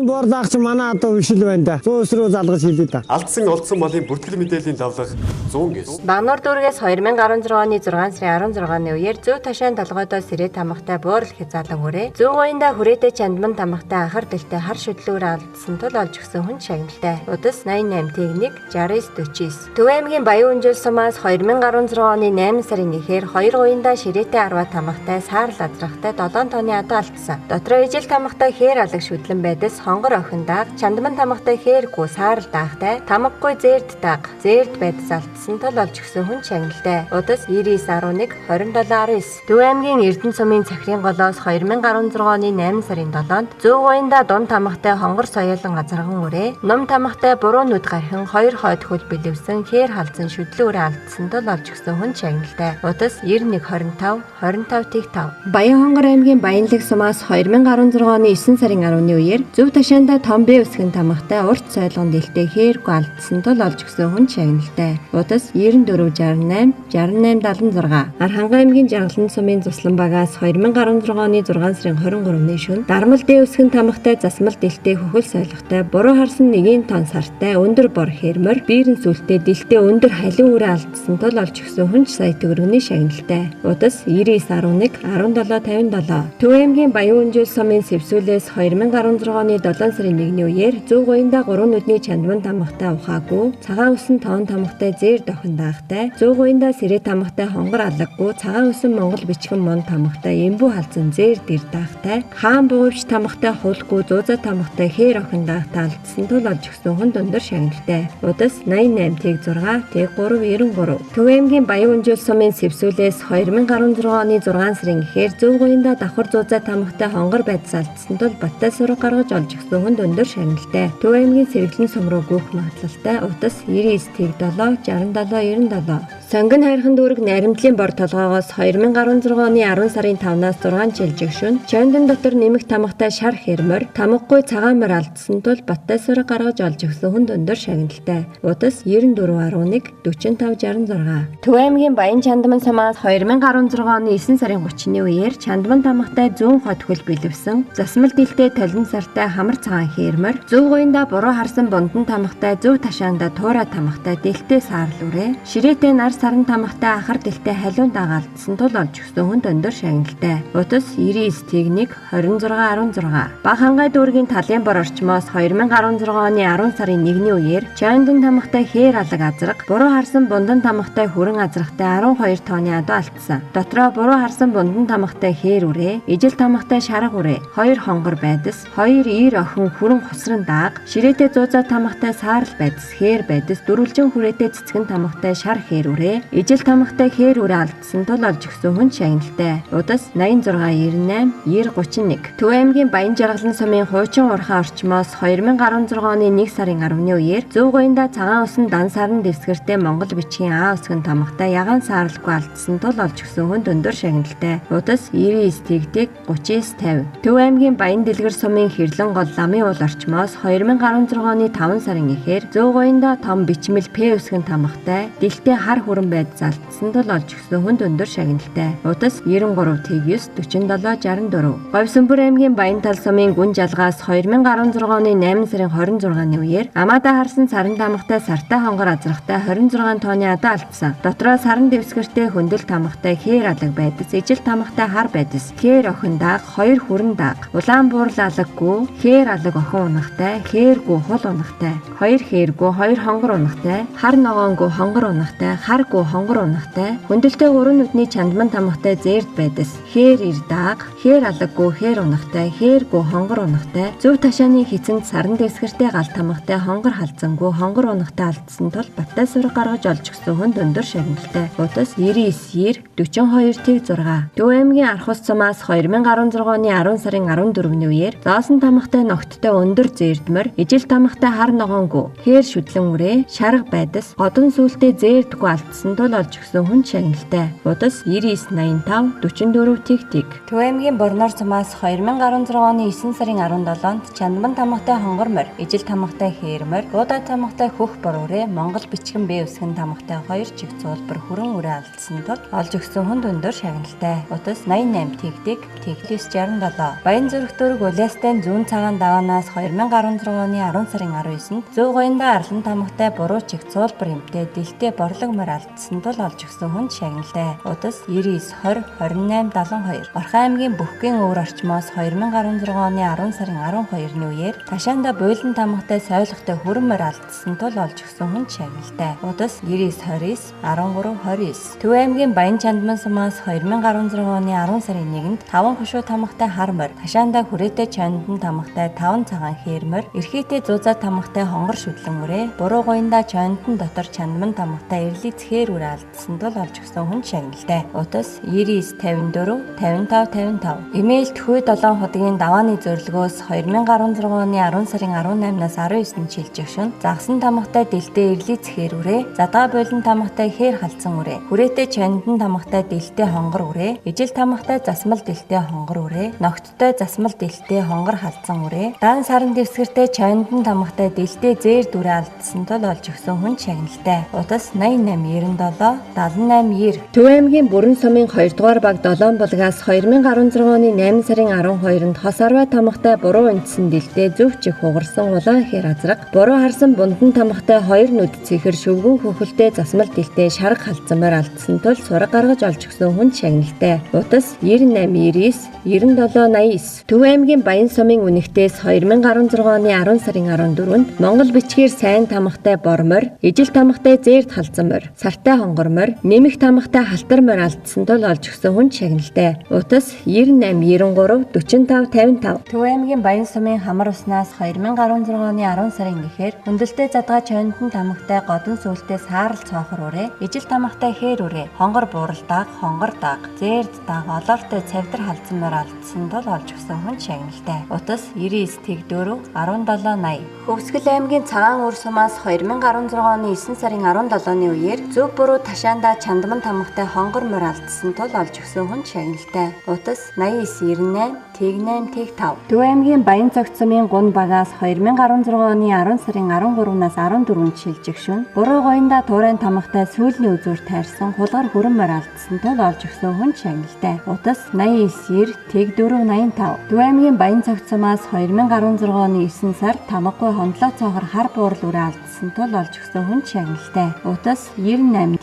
Бор даагч манай одоо өвшил байна да. 100 руу залгаж хийлээ да. Алдсан олдсон малын бүртгэл мэдээллийн давлага 100 гэс. Багнуур дүүргээс 2016 оны 6 сарын 16-ны үеэр Зөв ташаан толгойдоо сэрээ тамхтай буур хязаалан хүрээ. Зөв гоёнда хүрээтэй чандман тамхтай ахар дэлтэй хар шүтлүүр алдсан тул олж өгсөн хүн шагналтай. Удас 88 техник 6949. Төв аймгийн Баян Үнжил сумаас 2016 оны 8 сарын 1-ээр 2 гоёнда ширээтэй арва тамхтай саарл азрахтай 7 тонны адаа алдсан. Дотроо ижил тамхтай хээр алаг шүтлэн байдас хонгор охин дааг, чандман тамхтай хээргүй саарл даахтай, тамгагүй зээрд дааг, зээрд байдас алдсан тул олж өгсөн хүн шагналтай. Удас 9911 2719. Төв аймгийн Эрдэнэ сумын Цахрын голоос 2016 оны 8 сарын 7-нд Зөв гоёнда дун тамхтай хонгор соёолон азарган үрээ, ном тамхтай буруу нүд гархин 2 хойд хөл бэлэвсэн хээр халзан шүдлүүрээ алдсан тул олж өгсөн хүн шагналтай. Удас 9125 25-5. Баян хонгор аймгийн Баянлаг сумаас 2016 оны 9 сарын 10-ны үеэр Зөв ташаанда том бэ үсгэн тамхтай урт соёлгон дэлтэй хэрэг алдсан тул олж өгсөн хүн шагналтай. Удас 9468 6876. Архангай аймгийн Жаргалан сумын Цуслан багаас 2016 оны 6 сарын 23-ны шөнө дармал дэ үсгэн тамхтай засмал дэлтэй хөхөл соёлготой буруу харсан 1 тонн сартай өндөр бор хэрмөр биерэн сүлтэй дэлтэй өндөр халин үрэ алдсан тул олж өгсөн хүн сая төгрөгийн шагналтай. Удас 9911 1757. Төв аймгийн Баян Үнжил сумын Сэвсүүлээс 2016 оны 7 сарын 1-ний үеэр Зөв гоёнда 3 нүдний чандман тамхтай ухаагүй, цагаан үсэн тоон тамхтай зээр дохин даахтай, Зөв гоёнда сэрээ тамхтай хонгор алаггүй, цагаан үсэн Монгол бичгэн мон тамхтай эмбүү халзан зээр дэр даахтай, хаан буувч тамхтай хулгүй, зууза тамхтай хээр охин даахтай алдсан тул олж өгсөн хүн өндөр шагналтай. Удас 88 тэг 6 тэг 393. Төв аймгийн Баян Үнжил сумын Сэвсүүлээс 2016 оны 6 сарын 1-ээр Зөв гоёнда давхар зууза тамхтай хонгор байдас алдсан тул баттай сураг гаргаж олж өгсөн хүнд өндөр шагналтай. Төв аймгийн Сэргэлэн сум руу гүйх магадлалтай. Удас 99 тэг 7 67 97. Сонгон хайрхан дүүрэг Наримтлын бор толгоогоос 2016 оны 10 сарын 5-наас 6 жил жигшүүн Чондон дотор нэмэх тамхтай шар хэрмөр тамгагүй цагаан мөр алдсан тул баттай сураг гаргаж олж өгсөн хүнд өндөр шагналтай. Удас 9411 4566. Төв аймгийн Баян Чандман сумаас 2016 оны 9 сарын 30-ны үеэр чандман тамхтай зүүн хот хөл бэлэвсэн засмал дэлтэй толон сартай хамар цагаан хэрмөр Зөв гоёнда буруу харсан бундан тамхтай Зөв ташаанда туура тамхтай дэлтэй саарлүрээ ширээтэй нар саран тамхтай ахар дэлтэй халуун дагаалдсан тул олж өгсөн хүнд өндөр шагналтай. Удас 99 техник 2616. Бахангай дүүргийн Талын бор орчмоос 2016 оны 10 сарын 1-ний үеэр Чондон тамхтай хээр алаг азраг, буруу харсан бундан тамхтай хүрэн азрагтай 12 тонны адуу алдсан. Дотроо буруу харсан бундан тамхтай хээр үрээ, ижил тамхтай шарга үрээ, 2 хонгор байдас, 2 ир охин хүрэн хусран дааг, ширээтэй зууза тамхтай саарл байдас, хээр байдас, дөрвөлжин хүрээтэй цэцгэн тамхтай шар хээр үрээ, ижил тамхтай хээр үрээ алдсан тул олж өгсөн хүн шагналтай. Удас 8698 9031. Төв аймгийн Баян Жаргалан сумын Хуучин урхаа орчмоос 2016 оны 1 сарын 10-ны үеэр Зөв гоёнда цагаан усан дан сарн дэвсгэртэй Монгол бичгийн А үсгэн тамхтай ягаан саарлгүй алдсан тул олж өгсөн хүнд өндөр шагналтай. Удас 99 тэгдэг 3950. Төв аймгийн Баян Дэлгэр сумын Хэрлэн гол ламын уул орчмоос 2016 оны 5 сарын 1-ээр Зөв гоёнда том бичмэл П үсгэн тамхтай дэлтэй хар хүрэн байдас алдсан тул олж өгсөн хүнд өндөр шагналтай. Удас 93 тэг 9 47 64. Говьсөнбөр аймгийн Баянтал сумын Гүн жалгаас 2016 оны 8 сарын 26-ны үеэр Амада харсан саран тамхтай сартай хонгор азрахтай 26 тонны адаа алдсан. Дотроо саран дэвсгэртэй хөндөл тамхтай хээр алаг байдас, ижил тамхтай хар байдас, хээр охин дааг, 2 хүрэн дааг, улаан буурал алаггүй, хээр алаг охин унахтай, хээргүй хул унахтай, 2 хээргүй, 2 хонгор унахтай, хар ногоонгүй хонгор унахтай, харгүй хонгор унахтай, хөндөлтэй 3 нүдний чандман тамхтай зээрд байдас, хээр ир дааг, хээр алаггүй хээр унахтай, хээргүй хонгор унахтай, Зөв ташааны хицэнд саран дэвсгэртэй гал тамхтай хонгор халзангүй хонгор унахтай алдсан тул баттай сураг гаргаж олж өгсөн хүнд өндөр шагналтай. Удас 99 42 тэг 6. Төв аймгийн Архус цумаас 2016 оны 10 сарын 14-ний үеэр зоосон тамхтай ногттой өндөр зээрдмөр, ижил тамхтай хар ногоонгүй, хээр шүтлэн үрээ, шарга байдас, годон сүултээ зээрдгүй алдсан алдсан тул олж өгсөн хүн шагналтай. Удас 9985 44 тэг. Төв аймгийн Борноор сумаас 2016 оны 9 сарын 17-нд Чандман тамгатай хонгор морь, ижил тамгатай хээр морь, буудаа тамгатай хөх борууре, Монгол бичгэн бээ үсгэн тамгатай 2 чиг цуулбар хүрэн үрээ алдсан тул олж өгсөн хүн өндөр шагналтай. Удас 88 тэг. 967. Баян зүрх дүүрэг улаастай зүүн цагаан даваанаас 2016 оны 10 сарын 19-нд Зөв гоёнда арлан тамгатай буруу чиг цуулбар эмтэй дэлтэй борлог морь алдсан тул олж өгсөн хүн шагналтай. Удас 99 20 28 72. Орхон аймгийн Бүхгийн өвөр орчмоос 2016 оны 10 сарын 12-ны үеэр Ташаанда буйлан тамгатай сойлогтой хүрэн морь алдсан тул олж өгсөн хүн шагналтай. Удас 99 29 13 29. Төв аймгийн Баян Чандман сумаас 2016 оны 10 сарын 1-нд 5 хушуу тамгатай хар морь, Ташаанда хүрээтэй чандан тамгатай 5 цагаан хээр морь, эрхийтэй зуузаа тамгатай хонгор шүтлэн үрээ, буруу гоёнда чандан дотор Чандман тамгатай эрлиц хээр үрээ алдсан тул олж өгсөн хүн шагналтай. Удас 99 54 55 55. Имэйл төхөө 7 хотгийн давааны зорилгоос 2016 оны 10 сарын 18-наас 19-нд шилжих шин загсан тамгатай дэлтэй эрлиц хээр үрээ, задгаа болон тамгатай хээр халдсан үрээ, хүрээтэй чандан тамгатай дэлтэй хонгор үрээ, ижил тамгатай засмал дэлтэй хонгор үрээ, ногттой засмал дэлтэй хонгор халдсан үрээ, дан саран дэвсгэртэй чандан тамгатай дэлтэй зээр дүрээ алдсан тул олж өгсөн хүн шагналтай. Удас 88 97 78 90. Төв аймгийн Бүрэн сумын 2 дугаар баг Долоонбулгаас 2016 оны 8 сарын 12-нд хос арвай тамгатай буруу үндсэн дэлтэй зөв чих хугарсан улаан хээр азраг, буруу харсан бундан тамгатай 2 нүд цэхэр шөвгөн хөхөлтэй засмал дэлтэй шарга халдсан морь алдсан тул сураг гаргаж олж өгсөн хүн шагналтай. Удас 98 99 97 89. Төв аймгийн Баян сумын үнэгтээс 2016 оны 10 сарын 14-нд Монгол бичгээр сайн тамгатай бор морь, ижил тамгатай зээрд халдсан морь, сартай хонгор морь, нэмэх тамгатай халтар морь алдсан тул олж өгсөн хүн шагналтай. Удас 98 93 45 55. Төв аймгийн Баян сумын Хамар уснаас 2016 оны 10 сарын гэхээр хөндлөлтэй задгаа чонтон тамгатай годон сүлтэй саарл цоохор үрээ, ижил тамгатай хээр үрээ, хонгор буурал дааг, хонгор дааг, зээрд дааг, олоортой цавдар халдсан морь алдсан тул олж өгсөн хүн шагналтай. Удас 99 тэг 4 17 80. Хөвсгөл аймгийн Цагаан өр сумаас 2016 оны 9 сарын 17-ны үеэр Зөв буруу Ташаанда Чандман тамгатай хонгор морь алдсан тул олж өгсөн хүн шагналтай. Удас 89 98 тэг 8 тэг 5. Төв аймгийн Баян цогц сумын Гун багаас 2016 оны 10 сарын 13-наас 14-нд шилжих шүн буруу гоёнда туурайн тамгатай сүүлний үзүүр тайрсан хулгар хүрэн морь алдсан тул олж өгсөн хүн шагналтай. Удас 89 90 тэг 4 85. Төв аймгийн Баян цогц сумаас 2016 оны 9 сар тамгагүй хондлоо цоохор хар буурал үрээ алдсан тул олж өгсөн хүн шагналтай. Удас 98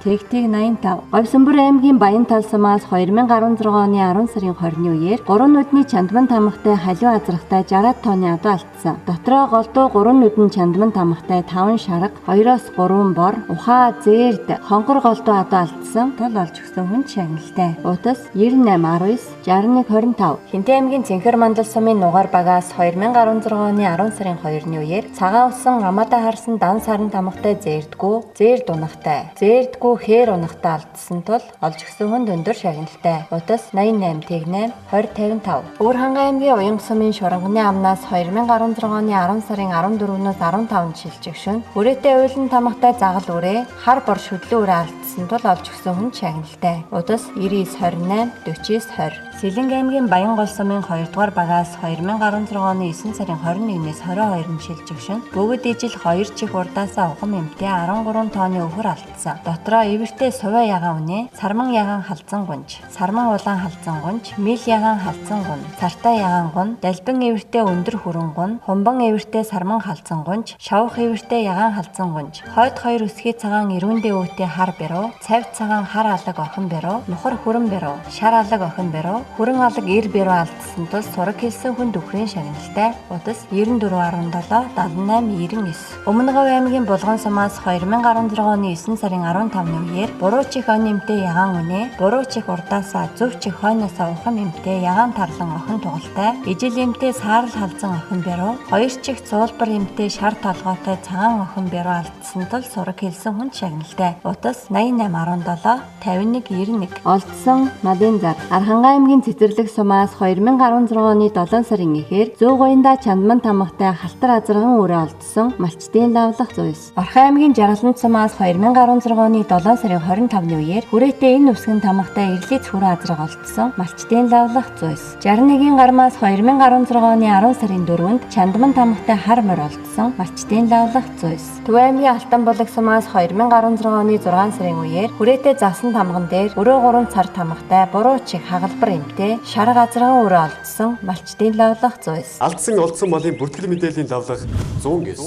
тэг 85. Говьсөнбөр аймгийн Баян тал сумаас 2016 оны 10 сарын 20-ны үеэр 3 нүдний Чандман тамгатай халиу азрахтай 60 тонны адуу алдсан. Дотроо голдуу 3 нүдний Чандман тамгатай 5 шарга, 2-оос 3 бор, ухаа, зээрд, хонгор голдуу адуу алдсан тул олж өгсөн хүн шагналтай. Удас 98 19 61 25. Хинтээ аймгийн Цэнхэр мандал сумын Нугаар багаас 2016 оны 10 сарын 2-ны үеэр цагаан усан амада харсан дан саран тамгатай зээрдгүү, зээр дунахтай, зээрдгүү хээр унахтай алдсан тул олж өгсөн хүнд өндөр шагналтай. Удас 88 тэг 8 20 55. Өөр хангай аймгийн Уян сумын Шуранганы амнаас 2016 оны 10 сарын 14-нөөс 15-нд шилжих шүн хүрээтэй уйлан тамгатай загал үрээ, хар бор шүдлэн үрээ алдсан тул олж өгсөн хүн шагналтай. Удас 99 28 49 20. Сэлэнг аймгийн Баян гол сумын 2 дугаар багаас 2016 оны 9 сарын 21-ээс 22-нд шилжих шин бүгд ижил 2 чих урдаасаа ухам эмтэй 13 тонны өвхөр алдсан. Дотроо ивэртэй суваа ягаан үнэ, сарман ягаан халзан гунж, сарман улаан халзан гунж, мил ягаан халзан гун, цартай ягаан гун, далбин ивэртэй өндөр хүрэн гун, хумбан ивэртэй сарман халзан гунж, шавх ивэртэй ягаан халзан гунж, хойд хоёр өсгий цагаан ирүүндээ өөтэй хар бэрөө, цавь цагаан хар алаг охин бэрөө, мухар хүрэн бэрөө, шар алаг охин бэрөө, хүрэн алаг ир бэрөө алдсан тул сураг хэлсэн хүн дөхрийн шагналтай. Удас 94 17 78 99. Өмнө Говь аймгийн Булган сумаас 2016 оны 9 сарын 15-ны үеэр буруу чих он эмтэй ягаан үнэ, буруу чих урдаасаа зөв чих хойноосоо ухам эмтэй ягаан тарлан охин тугалтай, ижил эмтэй саарл халзан охин бэрөө, хоёр чих цуулбар эмтэй шар толгойтой цагаан охин бэрөө алдсан тул сураг хэлсэн хүн шагналтай. Удас 88 17 51 91. Олдсон Надын зар. Архангай аймгийн Цэцэрлэг сумаас 2016 оны 7 сарын эхээр Зөв гоёнда Чандман тамгатай халтар азарган үрээ олдсон малчдын лавлах зүйс. Орхон аймгийн Жаргалант сумаас 2016 2016 оны 7 сарын 25-ны үеэр хүрээтэй энэ үсгэн тамгатай Ирлиц хүрээ азраг олдсон малчдын лавлах зүйс. 61-ийн гармаас 2016 оны 10 сарын 4-нд Чандман тамгатай хар морь олдсон малчдын лавлах зүйс. Төв аймгийн Алтан булаг сумаас 2016 оны 6 сарын үеэр хүрээтэй засан тамган дээр өрөө 3 цар тамгатай буруу чих хагалбар эмтэй шарга азраган өрөө олдсон малчдын лавлах зүйс. Алдсан олдсон малын бүртгэл мэдээллийн давлага 100 гэс.